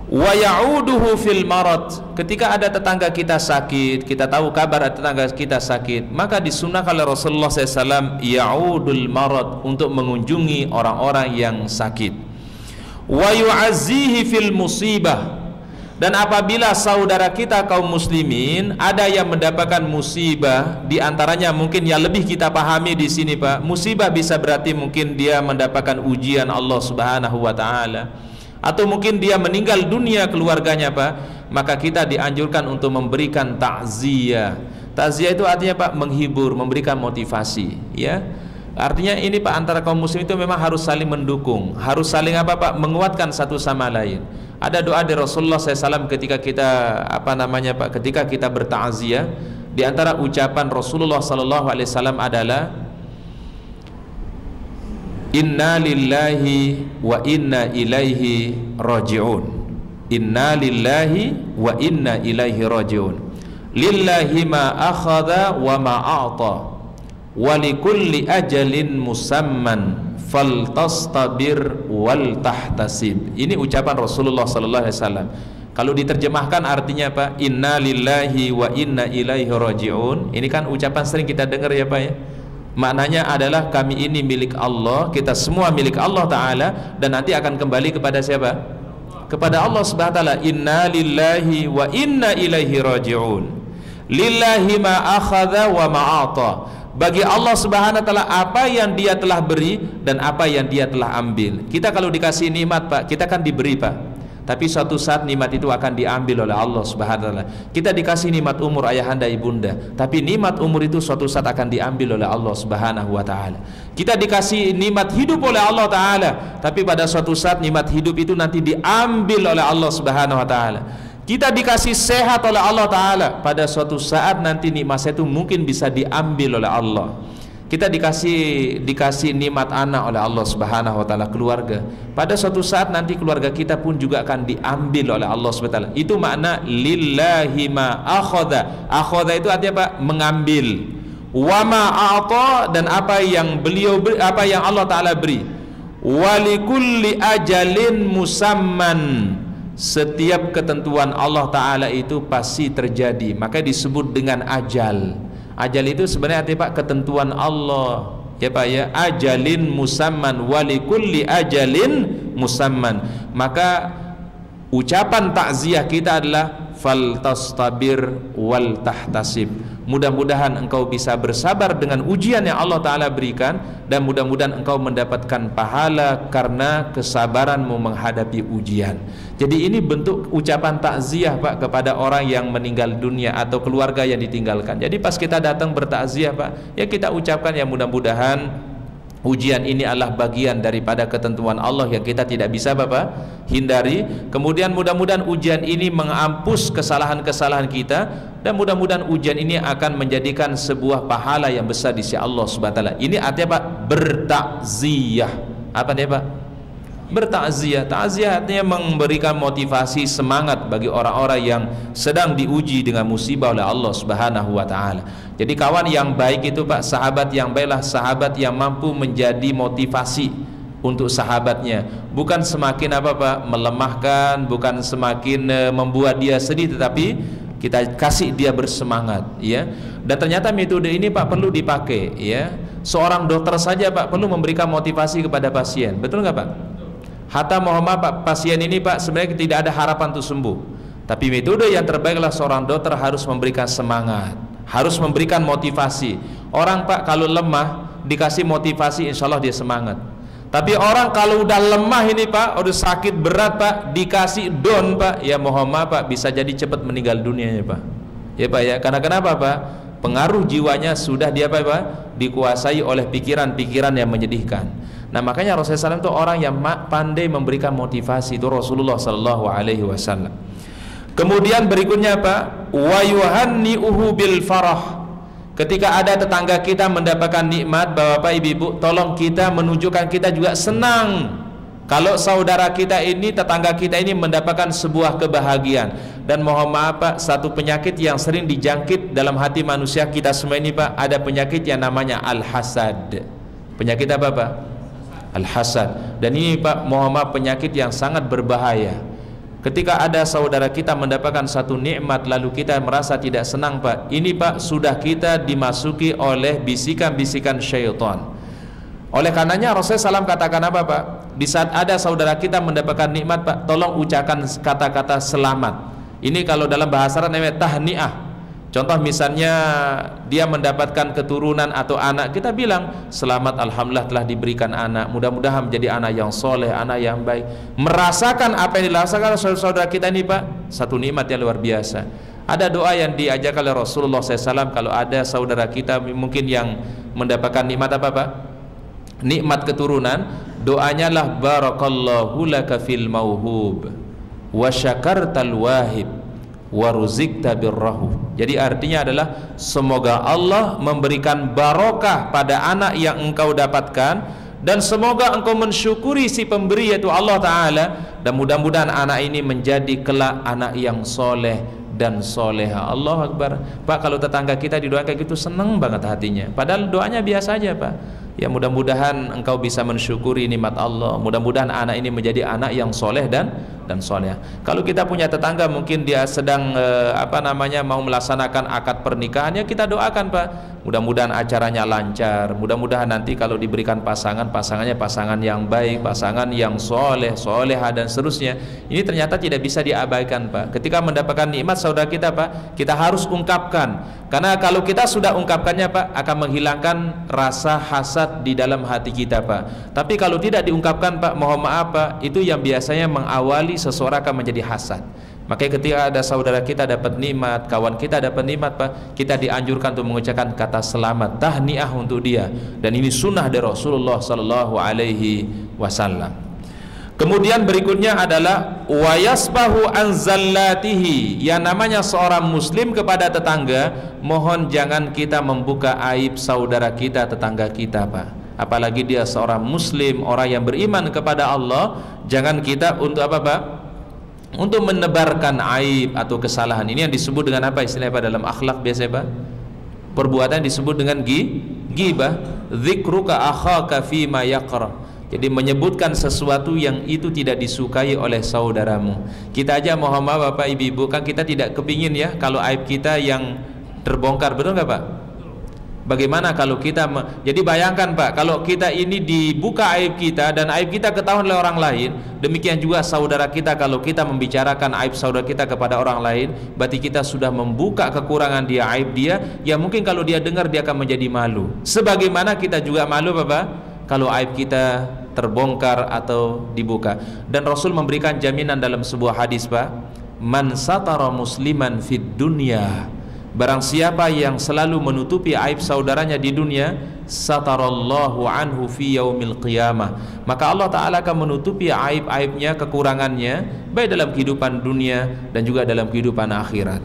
Wa ya'uduhu fil marad. Ketika ada tetangga kita sakit, kita tahu kabar tetangga kita sakit, maka disunahkan oleh Rasulullah SAW ya'udul marad, untuk mengunjungi orang-orang yang sakit. Wa yu'azzihi fil musibah. Dan apabila saudara kita kaum muslimin ada yang mendapatkan musibah, di antaranya mungkin yang lebih kita pahami di sini Pak, musibah bisa berarti mungkin dia mendapatkan ujian Allah Subhanahu wa taala, atau mungkin dia meninggal dunia keluarganya Pak, maka kita dianjurkan untuk memberikan takziah. Takziah itu artinya Pak menghibur, memberikan motivasi, ya. Artinya ini Pak, antara kaum muslim itu memang harus saling mendukung, harus saling apa Pak, menguatkan satu sama lain. Ada doa dari Rasulullah SAW ketika kita apa namanya Pak, ketika kita bertakziah, di antara ucapan Rasulullah SAW adalah inna lillahi wa inna ilaihi raji'un. Inna lillahi wa inna ilaihi raji'un. Lillahi ma akhadha wa ma a'ta, wa likulli ajalin musamman faltastabir wal tahtasib. Ini ucapan Rasulullah sallallahu alaihi wasallam. Kalau diterjemahkan artinya apa? Inna lillahi wa inna ilaihi raji'un. Ini kan ucapan sering kita dengar ya Pak ya. Maknanya adalah kami ini milik Allah, kita semua milik Allah Ta'ala, dan nanti akan kembali kepada siapa? Kepada Allah Subhanahu wa ta'ala. Inna lillahi wa inna ilaihi raji'un. Lillahi ma akhadha wa ma a'ta. Bagi Allah Subhanahu wa ta'ala apa yang dia telah beri dan apa yang dia telah ambil. Kita kalau dikasih nikmat Pak, kita kan diberi Pak, tapi suatu saat nikmat itu akan diambil oleh Allah Subhanahu wa ta'ala. Kita dikasih nikmat umur ayahanda ibunda, tapi nikmat umur itu suatu saat akan diambil oleh Allah Subhanahu wa ta'ala. Kita dikasih nikmat hidup oleh Allah Ta'ala, tapi pada suatu saat nikmat hidup itu nanti diambil oleh Allah Subhanahu wa ta'ala. Kita dikasih sehat oleh Allah Ta'ala, pada suatu saat nanti nikmat itu mungkin bisa diambil oleh Allah. Kita dikasih nikmat anak oleh Allah Subhanahu wa ta'ala, keluarga, pada suatu saat nanti keluarga kita pun juga akan diambil oleh Allah Subhanahu wa ta'ala. Itu makna lillahi ma akhadha. Akhadha itu artinya Pak, mengambil. Wa ma a'ta, dan apa yang apa yang Allah Ta'ala beri. Wa likulli ajalin musamman. Setiap ketentuan Allah Ta'ala itu pasti terjadi, maka disebut dengan ajal. Ajal itu sebenarnya artinya Pak, ketentuan Allah ya Pak ya. Ajalin musamman, walikulli ajalin musamman. Maka ucapan takziah kita adalah faltastabir wal tahtasib. Mudah-mudahan engkau bisa bersabar dengan ujian yang Allah Ta'ala berikan, dan mudah-mudahan engkau mendapatkan pahala karena kesabaranmu menghadapi ujian. Jadi ini bentuk ucapan takziah Pak kepada orang yang meninggal dunia atau keluarga yang ditinggalkan. Jadi pas kita datang bertakziah Pak, ya kita ucapkan ya mudah-mudahan ujian ini adalah bagian daripada ketentuan Allah yang kita tidak bisa Bapak hindari. Kemudian mudah-mudahan ujian ini menghapus kesalahan-kesalahan kita, dan mudah-mudahan ujian ini akan menjadikan sebuah pahala yang besar di sisi Allah Subhanahu wa ta'ala. Ini artinya Pak, bertakziah. Apa nih Pak? bertakziah. Takziah artinya memberikan motivasi, semangat bagi orang-orang yang sedang diuji dengan musibah oleh Allah Subhanahu wa taala. Jadi kawan yang baik itu Pak, sahabat yang baiklah sahabat yang mampu menjadi motivasi untuk sahabatnya, bukan semakin apa Pak, melemahkan, bukan semakin membuat dia sedih, tetapi kita kasih dia bersemangat, ya. Dan ternyata metode ini Pak perlu dipakai, ya. Seorang dokter saja Pak perlu memberikan motivasi kepada pasien, betul nggak Pak? Hatta Muhammad Pak, pasien ini Pak sebenarnya tidak ada harapan untuk sembuh, tapi metode yang terbaiklah seorang dokter harus memberikan semangat, harus memberikan motivasi. Orang Pak kalau lemah dikasih motivasi, insya Allah dia semangat. Tapi orang kalau udah lemah ini Pak, udah sakit berat Pak, dikasih down Pak, ya Muhammad Pak bisa jadi cepat meninggal dunianya Pak. Ya Pak ya, karena kenapa Pak? Pengaruh jiwanya sudah dia Pak dikuasai oleh pikiran-pikiran yang menyedihkan. Nah makanya Rasulullah SAW itu orang yang pandai memberikan motivasi, itu Rasulullah SAW. Kemudian berikutnya Pak, wa yuhanni'uhu bil farah. Ketika ada tetangga kita mendapatkan nikmat, Bapak Ibu, tolong kita menunjukkan kita juga senang kalau saudara kita ini, tetangga kita ini mendapatkan sebuah kebahagiaan. Dan mohon maaf Pak, satu penyakit yang sering dijangkit dalam hati manusia kita semua ini Pak, ada penyakit yang namanya al-hasad. Penyakit apa Pak? Al-hasad. Dan ini Pak, mohon maaf, penyakit yang sangat berbahaya. Ketika ada saudara kita mendapatkan satu nikmat lalu kita merasa tidak senang Pak, ini Pak sudah kita dimasuki oleh bisikan-bisikan syaitan. Oleh karenanya Rasulullah SAW katakan apa Pak? Di saat ada saudara kita mendapatkan nikmat Pak, tolong ucapkan kata-kata selamat. Ini kalau dalam bahasa Arab namanya tahniah. Contoh misalnya dia mendapatkan keturunan atau anak, kita bilang selamat, alhamdulillah telah diberikan anak, mudah-mudahan menjadi anak yang soleh, anak yang baik. Merasakan apa yang dirasakan saudara kita ini Pak, satu nikmat yang luar biasa. Ada doa yang diajarkan oleh Rasulullah SAW kalau ada saudara kita mungkin yang mendapatkan nikmat apa Pak? Nikmat keturunan, doanya lah barakallahu laka fil mauhub wa syakartal wahib waruzikta birrahu. Jadi artinya adalah semoga Allah memberikan barokah pada anak yang engkau dapatkan, dan semoga engkau mensyukuri si pemberi yaitu Allah Ta'ala, dan mudah-mudahan anak ini menjadi kelak anak yang soleh dan soleha. Allah Akbar. Pak kalau tetangga kita didoakan gitu seneng banget hatinya, padahal doanya biasa aja Pak. Ya mudah-mudahan engkau bisa mensyukuri nikmat Allah, mudah-mudahan anak ini menjadi anak yang soleh dan soleh. Kalau kita punya tetangga mungkin dia sedang mau melaksanakan akad pernikahannya, kita doakan Pak, mudah-mudahan acaranya lancar, mudah-mudahan nanti kalau diberikan pasangannya pasangan yang baik, pasangan yang soleh, soleha dan seterusnya. Ini ternyata tidak bisa diabaikan Pak. Ketika mendapatkan nikmat saudara kita Pak, kita harus ungkapkan, karena kalau kita sudah ungkapkannya Pak akan menghilangkan rasa hasad di dalam hati kita Pak. Tapi kalau tidak diungkapkan Pak, mohon maaf Pak, itu yang biasanya mengawali seseorang akan menjadi hasad. Makanya ketika ada saudara kita dapat nikmat, kawan kita dapat nikmat Pak, kita dianjurkan untuk mengucapkan kata selamat, tahniah untuk dia. Dan ini sunnah dari Rasulullah Sallallahu Alaihi Wasallam. Kemudian berikutnya adalah wayasbahu anzallatihi. Yang namanya seorang muslim kepada tetangga, mohon jangan kita membuka aib saudara kita, tetangga kita Pak. Apalagi dia seorang muslim, orang yang beriman kepada Allah, jangan kita untuk apa Pak? Untuk menebarkan aib atau kesalahan. Ini yang disebut dengan apa istilahnya Pak dalam akhlak biasanya Pak? Perbuatan disebut dengan ghibah. Dzikruka akhaka fima yaqra. Jadi menyebutkan sesuatu yang itu tidak disukai oleh saudaramu. Kita aja mohon maaf Bapak Ibu, kan kita tidak kepingin ya kalau aib kita yang terbongkar, betul nggak Pak? Bagaimana kalau kita jadi bayangkan Pak, kalau kita ini dibuka aib kita dan aib kita ketahuan oleh orang lain, demikian juga saudara kita kalau kita membicarakan aib saudara kita kepada orang lain, berarti kita sudah membuka kekurangan dia, aib dia, ya mungkin kalau dia dengar dia akan menjadi malu. Sebagaimana kita juga malu Bapak kalau aib kita terbongkar atau dibuka. Dan Rasul memberikan jaminan dalam sebuah hadis Pak, man satara musliman fid dunya, barang siapa yang selalu menutupi aib saudaranya di dunia, satarallahu anhu fi yaumil qiyamah, maka Allah Ta'ala akan menutupi aib-aibnya, kekurangannya, baik dalam kehidupan dunia dan juga dalam kehidupan akhirat.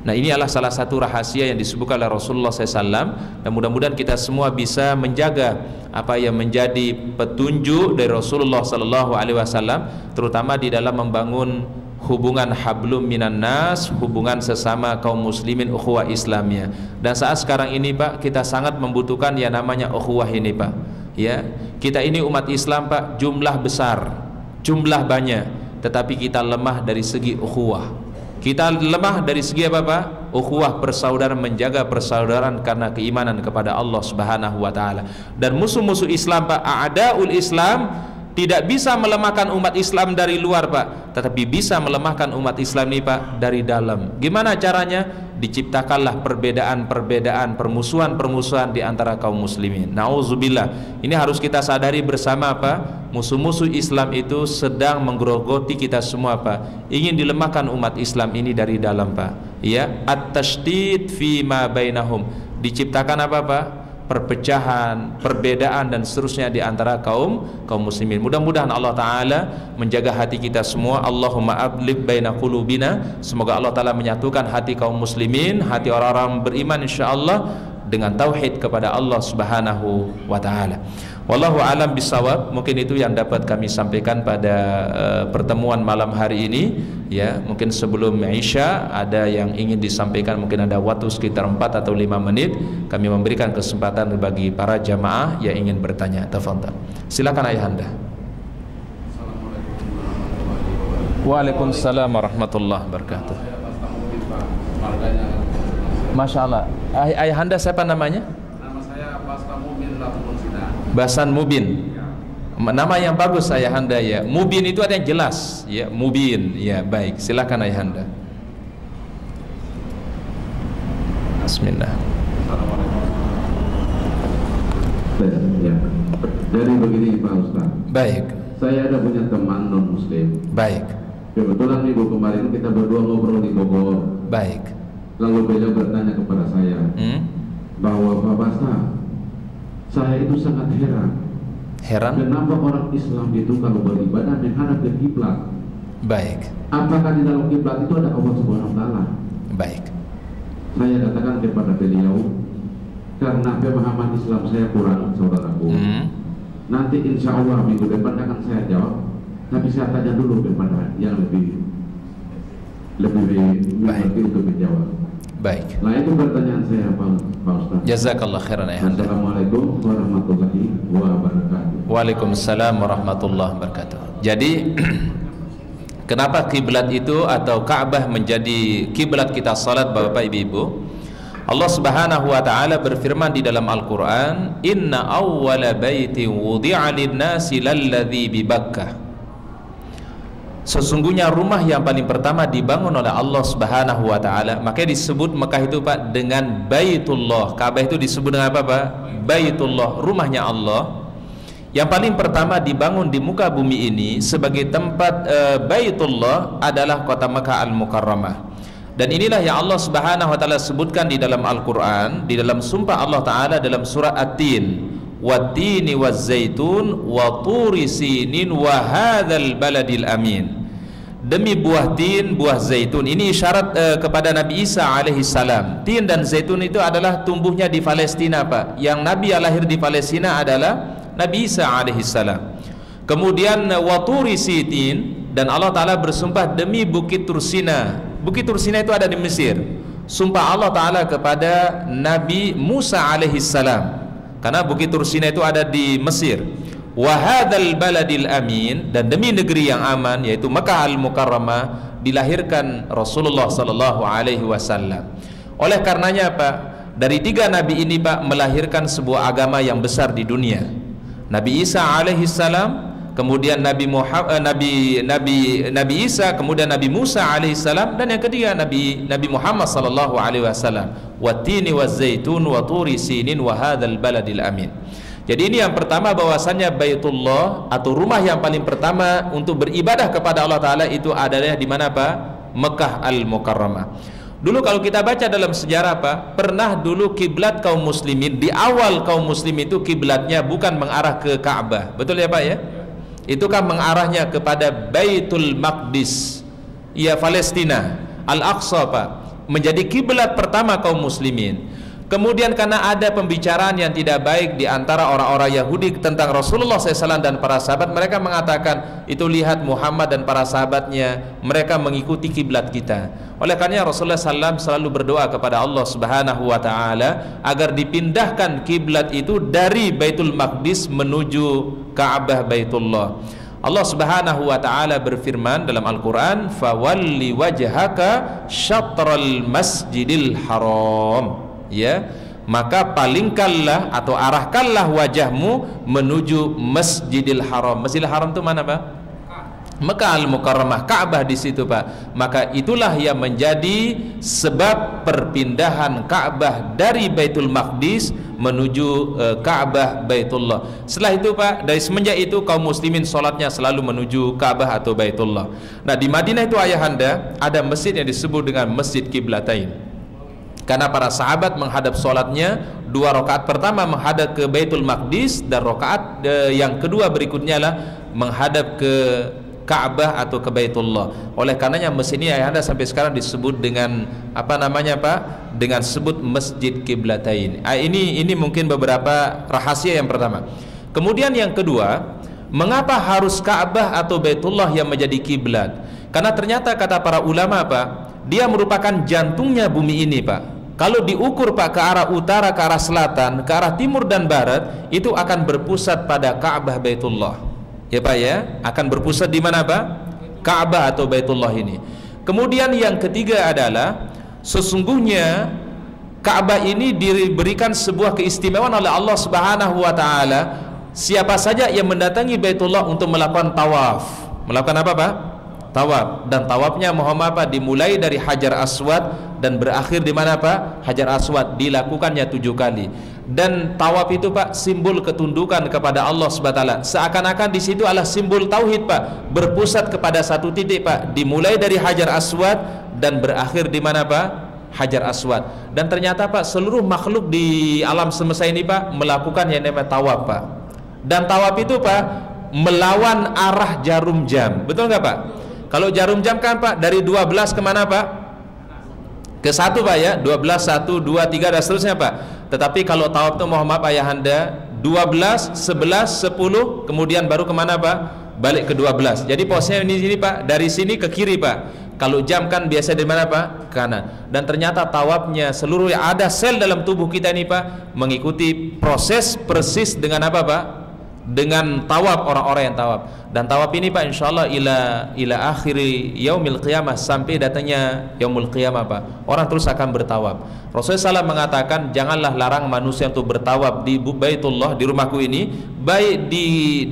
Nah, ini adalah salah satu rahasia yang disebutkan oleh Rasulullah SAW, dan mudah-mudahan kita semua bisa menjaga apa yang menjadi petunjuk dari Rasulullah SAW, terutama di dalam membangun hubungan hablum minan nas, hubungan sesama kaum muslimin, ukhuwah Islamiyah. Dan saat sekarang ini Pak, kita sangat membutuhkan yang namanya ukhuwah ini Pak. Ya, kita ini umat Islam Pak, jumlah besar, jumlah banyak, tetapi kita lemah dari segi ukhuwah. Kita lemah dari segi apa Pak? Ukhuwah, persaudaraan, menjaga persaudaraan karena keimanan kepada Allah Subhanahu wa taala. Dan musuh-musuh Islam Pak, a'daul Islam, tidak bisa melemahkan umat Islam dari luar Pak, tetapi bisa melemahkan umat Islam ini Pak dari dalam. Gimana caranya? Diciptakanlah perbedaan-perbedaan, permusuhan-permusuhan di antara kaum muslimin. Nauzubillah. Ini harus kita sadari bersama Pak. Musuh-musuh Islam itu sedang menggerogoti kita semua Pak. Ingin dilemahkan umat Islam ini dari dalam Pak. Ya, at-tashdid fi ma bainahum. Diciptakan apa Pak? Perpecahan, perbedaan dan seterusnya di antara kaum muslimin. Mudah-mudahan Allah Ta'ala menjaga hati kita semua. Allahumma ablib baina qulubina. Semoga Allah Ta'ala menyatukan hati kaum muslimin, hati orang-orang beriman insyaallah dengan tauhid kepada Allah Subhanahu wa Ta'ala. Wallahu alam bisawab. Mungkin itu yang dapat kami sampaikan pada pertemuan malam hari ini. Ya, mungkin sebelum Isya ada yang ingin disampaikan, mungkin ada waktu sekitar 4 atau 5 menit. Kami memberikan kesempatan bagi para jamaah yang ingin bertanya. Tafadhal. Silakan ayahanda. Waalaikumsalam warahmatullahi wabarakatuh. Masya Allah. Ayahanda siapa namanya? Nama saya Basan Mubin Latumsina. Basan Mubin. Nama yang bagus ayahanda ya. Mubin itu ada yang jelas ya, Mubin ya. Baik, silakan ayahanda. Bismillah. Ya. Jadi begini Pak Ustaz. Baik. Saya ada punya teman non muslim. Baik. Kebetulan minggu kemarin kita berdua ngobrol di Bogor. Baik. Lalu beliau bertanya kepada saya bahwa Pak Basta, saya itu sangat heran. Kenapa orang Islam itu kalau beribadah menghadap ke kiblat? Baik. Apakah di dalam kiblat itu ada Allah Subhanahu wa taala? Baik. Saya katakan kepada beliau, karena pemahaman Islam saya kurang, saudaraku. Nanti insya Allah minggu depan akan saya jawab, tapi saya tanya dulu kepada yang lebih mengerti untuk menjawab. Baik. Nah, itu pertanyaan saya Pak Ustaz. Jazakallah khairan ayahanda. Assalamualaikum warahmatullahi wabarakatuh. Waalaikumsalam warahmatullahi wabarakatuh. Jadi kenapa kiblat itu atau Ka'bah menjadi kiblat kita salat Bapak Ibu? Allah Subhanahu wa taala berfirman di dalam Al-Qur'an, "Inna awwala baitin wudi'a lin-nasi lalladzi bi Bakkah." Sesungguhnya rumah yang paling pertama dibangun oleh Allah Subhanahu wa taala, makanya disebut Mekah itu Pak dengan Baitullah. Ka'bah itu disebut dengan apa Pak? Baitullah, rumahnya Allah. Yang paling pertama dibangun di muka bumi ini sebagai tempat Baitullah adalah kota Mekah Al-Mukarramah. Dan inilah yang Allah Subhanahu wa taala sebutkan di dalam Al-Qur'an, di dalam sumpah Allah taala dalam surah At-Tin, wat-tini waz-zaitun wa turi sinin wa hadzal baladil amin. Demi buah tin, buah zaitun. Ini isyarat kepada Nabi Isa alaihi salam. Tin dan zaitun itu adalah tumbuhnya di Palestina Pak. Yang Nabi yang lahir di Palestina adalah Nabi Isa alaihi salam. Kemudian wa turi sitin, dan Allah taala bersumpah demi bukit Tursina. Bukit Tursina itu ada di Mesir. Sumpah Allah taala kepada Nabi Musa alaihi salam, karena bukit Tursina itu ada di Mesir. Wa hadzal baladil amin, dan demi negeri yang aman yaitu Mekah Al-Mukarramah dilahirkan Rasulullah sallallahu alaihi wasallam. Oleh karenanya Pak, dari 3 nabi ini Pak melahirkan sebuah agama yang besar di dunia. Nabi Isa alaihi salam, kemudian Nabi Isa, kemudian Nabi Musa alaihi salam, dan yang ketiga Nabi Muhammad sallallahu alaihi wasallam. Wat-tini waz-zaitun wa turi sinin wa hadzal baladil amin. Jadi ini yang pertama, bahwasannya Baitullah atau rumah yang paling pertama untuk beribadah kepada Allah taala itu adalah di mana Pak? Mekah Al-Mukarramah. Dulu kalau kita baca dalam sejarah Pak, pernah dulu kiblat kaum muslimin, di awal kaum muslim itu kiblatnya bukan mengarah ke Ka'bah. Betul ya Pak ya? Itu kan mengarahnya kepada Baitul Maqdis, ya Palestina, Al-Aqsa Pak. menjadi kiblat pertama kaum muslimin. Kemudian karena ada pembicaraan yang tidak baik di antara orang-orang Yahudi tentang Rasulullah SAW dan para sahabat, mereka mengatakan, itu lihat Muhammad dan para sahabatnya, mereka mengikuti kiblat kita. Oleh karena Rasulullah SAW selalu berdoa kepada Allah Subhanahu Wa Taala agar dipindahkan kiblat itu dari Baitul Maqdis menuju Ka'bah Baitullah. Allah Subhanahu Wa Taala berfirman dalam Al-Quran, "Fawalli wajhaka syatral masjidil haram." Ya, maka palingkanlah atau arahkanlah wajahmu menuju Masjidil Haram. Masjidil Haram itu mana, Pak? Mekah Al-Mukarramah, Ka'bah di situ, Pak. Maka itulah yang menjadi sebab perpindahan Ka'bah dari Baitul Maqdis menuju Ka'bah Baitullah. Setelah itu, Pak, dari semenjak itu kaum muslimin sholatnya selalu menuju Ka'bah atau Baitullah. Nah, di Madinah itu ayahanda ada masjid yang disebut dengan Masjid Qiblatain. Karena para sahabat menghadap sholatnya, 2 rakaat pertama menghadap ke Baitul Maqdis, dan rakaat yang kedua berikutnya lah menghadap ke Ka'bah atau ke Baitullah. Oleh karenanya masjid ini ayahanda sampai sekarang disebut dengan apa namanya, Pak? Dengan sebut Masjid Qiblatain. Ini mungkin beberapa rahasia yang pertama. Kemudian yang kedua, mengapa harus Ka'bah atau Baitullah yang menjadi kiblat? Karena ternyata kata para ulama, Pak, dia merupakan jantungnya bumi ini, Pak. Kalau diukur, Pak, ke arah utara, ke arah selatan, ke arah timur dan barat, itu akan berpusat pada Ka'bah Baitullah. Ya, Pak, ya, akan berpusat di mana, Pak? Ka'bah atau Baitullah ini. Kemudian yang ketiga adalah sesungguhnya Ka'bah ini diberikan sebuah keistimewaan oleh Allah Subhanahu Wa Taala. Siapa saja yang mendatangi Baitullah untuk melakukan tawaf, melakukan apa, Pak? Tawaf. Dan tawafnya Muhammad, Pak, dimulai dari Hajar Aswad dan berakhir di mana, Pak? Hajar Aswad. Dilakukannya 7 kali. Dan tawaf itu, Pak, simbol ketundukan kepada Allah Subhanahu Wa Taala. Seakan-akan di situ adalah simbol tauhid, Pak. Berpusat kepada satu titik, Pak. Dimulai dari Hajar Aswad dan berakhir di mana, Pak? Hajar Aswad. Dan ternyata, Pak, seluruh makhluk di alam semesta ini, Pak, melakukan yang namanya tawaf, Pak. Dan tawaf itu, Pak, melawan arah jarum jam. Betul nggak, Pak? Kalau jarum jam kan, Pak, dari 12 kemana, Pak? Ke 1, Pak, ya. 12, 1, 2, 3 dan seterusnya, Pak. Tetapi kalau tawaf itu Muhammad ayahanda 12, 11, 10, kemudian baru kemana, Pak? Balik ke 12. Jadi posisinya ini sini, Pak, dari sini ke kiri, Pak. Kalau jam kan biasa di mana, Pak? Kanan. Dan ternyata tawafnya seluruh yang ada sel dalam tubuh kita ini, Pak, mengikuti proses persis dengan apa, Pak? Dengan tawaf orang-orang yang tawaf. Dan tawaf ini, Pak, insyaallah ila akhiri yaumil qiyamah, sampai datangnya yaumul qiyamah, Pak, orang terus akan bertawaf. Rasulullah SAW mengatakan, janganlah larang manusia untuk bertawaf di Baitullah, di rumahku ini, baik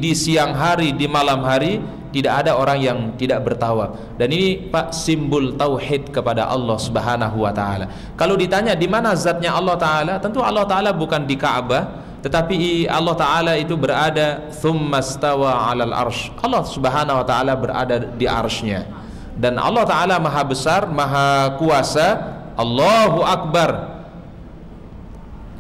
di siang hari, di malam hari, tidak ada orang yang tidak bertawaf. Dan ini, Pak, simbol tauhid kepada Allah Subhanahu Wa Taala. Kalau ditanya di mana zatnya Allah Taala, tentu Allah Taala bukan di Ka'bah, tetapi Allah Ta'ala itu berada thumma stawa 'alal arsy. Allah Subhanahu Wa Ta'ala berada di arsy-Nya. Dan Allah Ta'ala maha besar, maha kuasa. Allahu Akbar.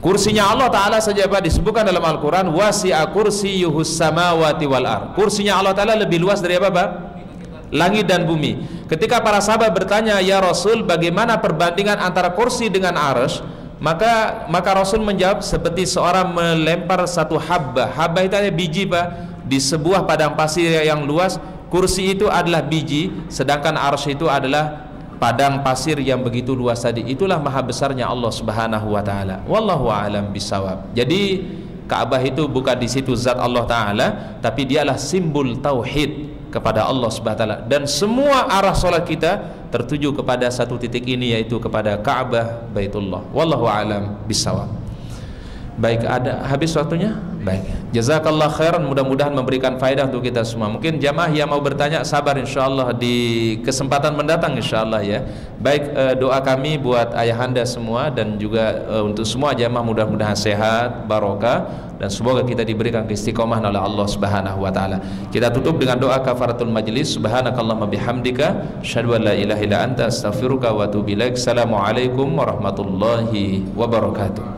Kursinya Allah Ta'ala saja, Pak, disebutkan dalam Al-Quran, wasi'a kursiyuhus samawati wal ard. Kursinya Allah Ta'ala lebih luas dari apa, Pak? Langit dan bumi. Ketika para sahabat bertanya, ya Rasul, bagaimana perbandingan antara kursi dengan arsy? Maka Rasul menjawab, seperti seorang melempar satu habbah. Habbah itu ada biji, Pak, di sebuah padang pasir yang luas. Kursi itu adalah biji, sedangkan arsy itu adalah padang pasir yang begitu luas tadi. Itulah maha besarnya Allah Subhanahu Wa Taala. Wallahu a'lam bishawab. Jadi Ka'bah itu bukan di situ zat Allah Taala, tapi dialah simbol tauhid kepada Allah Subhanahu Wa Taala. Dan semua arah solat kita tertuju kepada satu titik ini, yaitu kepada Ka'bah Baitullah. Wallahu a'lam bishawab. Baik, ada habis waktunya? Baik. Jazakallah khairan, mudah-mudahan memberikan faedah untuk kita semua. Mungkin jamaah yang mau bertanya sabar, insyaallah di kesempatan mendatang insyaallah, ya. Baik, doa kami buat ayahanda semua dan juga untuk semua jamaah, mudah-mudahan sehat, barokah, dan semoga kita diberikan keistiqomahan oleh Allah Subhanahu Wa Taala. Kita tutup dengan doa kafaratul majlis. Subhanakallahumma bihamdika, asyhadu an la ilaha illa anta, astaghfiruka wa atubu ilaik. Assalamualaikum warahmatullahi wabarakatuh.